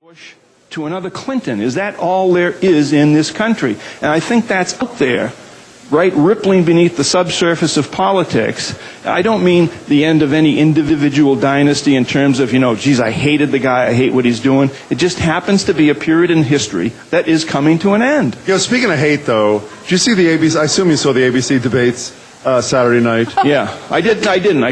Bush to another Clinton. Is that all there is in this country? And I think that's out there, right, rippling beneath the subsurface of politics. I don't mean the end of any individual dynasty in terms of, geez, I hated the guy, I hate what he's doing. It just happens to be a period in history that is coming to an end. Speaking of hate, though, did you see the ABC? I assume you saw the ABC debates Saturday night. Yeah, I didn't. I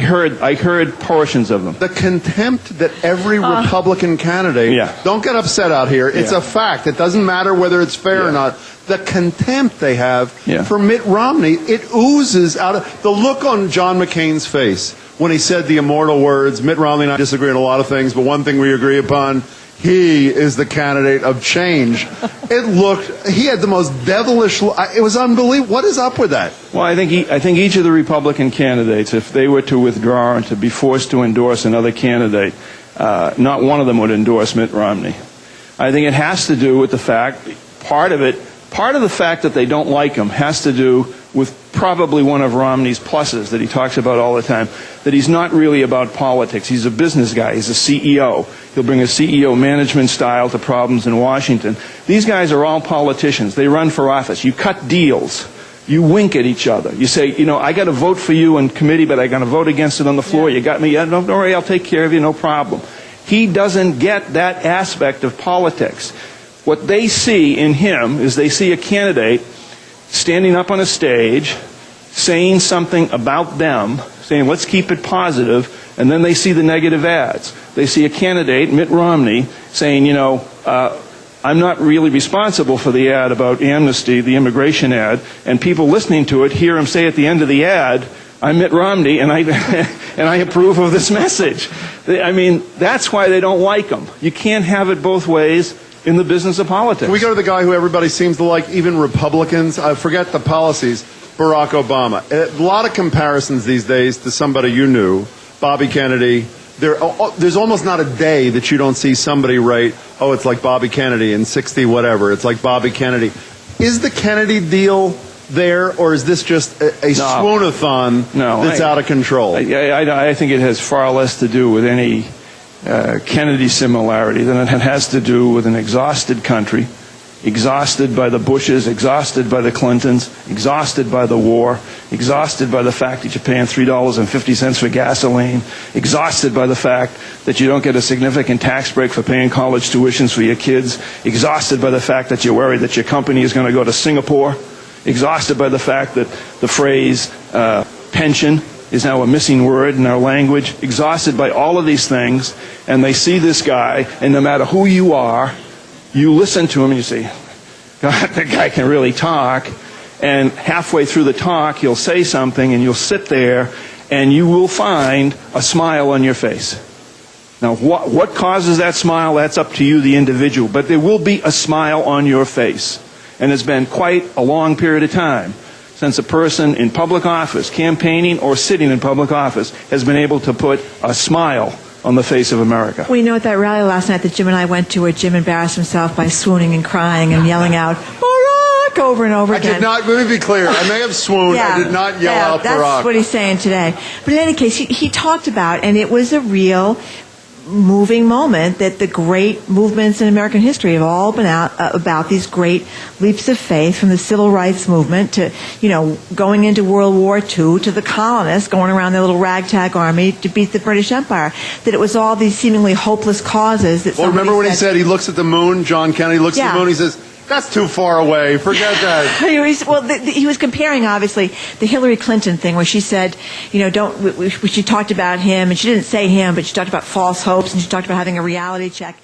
heard portions of them. The contempt that every Republican candidate, don't get upset out here, it's a fact. It doesn't matter whether it's fair or not. The contempt they have for Mitt Romney, it oozes out of the look on John McCain's face when he said the immortal words, Mitt Romney and I disagree on a lot of things, but one thing we agree upon, he is the candidate of change. He had the most devilish, it was unbelievable. What is up with that? Well, I think each of the Republican candidates, if they were to withdraw and to be forced to endorse another candidate, not one of them would endorse Mitt Romney. I think it has to do with the fact, part of the fact that they don't like him has to do with probably one of Romney's pluses that he talks about all the time, that he's not really about politics. He's a business guy. He's a CEO. He'll bring a CEO management style to problems in Washington. These guys are all politicians. They run for office. You cut deals. You wink at each other. You say, I got to vote for you in committee, but I got to vote against it on the floor. You got me? Don't worry, I'll take care of you, no problem. He doesn't get that aspect of politics. What they see in him is they see a candidate standing up on a stage, saying something about them, saying, let's keep it positive, and then they see the negative ads. They see a candidate, Mitt Romney, saying, I'm not really responsible for the ad about amnesty, the immigration ad, and people listening to it hear him say at the end of the ad, I'm Mitt Romney, and I approve of this message. I mean, that's why they don't like him. You can't have it both ways in the business of politics. Can we go to the guy who everybody seems to like, even Republicans? I forget the policies, Barack Obama. A lot of comparisons these days to somebody you knew, Bobby Kennedy. There's almost not a day that you don't see somebody write, oh, it's like Bobby Kennedy in 60 whatever. It's like Bobby Kennedy. Is the Kennedy deal there, or is this just a swoonathon that's out of control? I think it has far less to do with any Kennedy similarity than it has to do with an exhausted country, exhausted by the Bushes, exhausted by the Clintons, exhausted by the war, exhausted by the fact that you're paying $3.50 for gasoline, exhausted by the fact that you don't get a significant tax break for paying college tuitions for your kids, exhausted by the fact that you're worried that your company is going to go to Singapore, exhausted by the fact that the phrase pension is now a missing word in our language, exhausted by all of these things, and they see this guy, and no matter who you are, you listen to him and you say, God, that guy can really talk, and halfway through the talk, he'll say something, and you'll sit there, and you will find a smile on your face. Now, what causes that smile, that's up to you, the individual, but there will be a smile on your face, and it's been quite a long period of time since a person in public office, campaigning or sitting in public office, has been able to put a smile on the face of America. We know at that rally last night that Jim and I went to, where Jim embarrassed himself by swooning and crying and yelling out, Barack, over and over again. I did not, let me be clear, I may have swooned, I did not yell out Barack. That's what he's saying today. But in any case, he talked about, and it was a real moving moment, that the great movements in American history have all been about these great leaps of faith, from the civil rights movement to, going into World War II, to the colonists going around their little ragtag army to beat the British Empire. That it was all these seemingly hopeless causes that. Well, remember when he said he looks at the moon, John Kennedy looks at the moon, he says, that's too far away. Forget that. He was comparing, obviously, the Hillary Clinton thing, where she said, she talked about him, and she didn't say him, but she talked about false hopes, and she talked about having a reality check.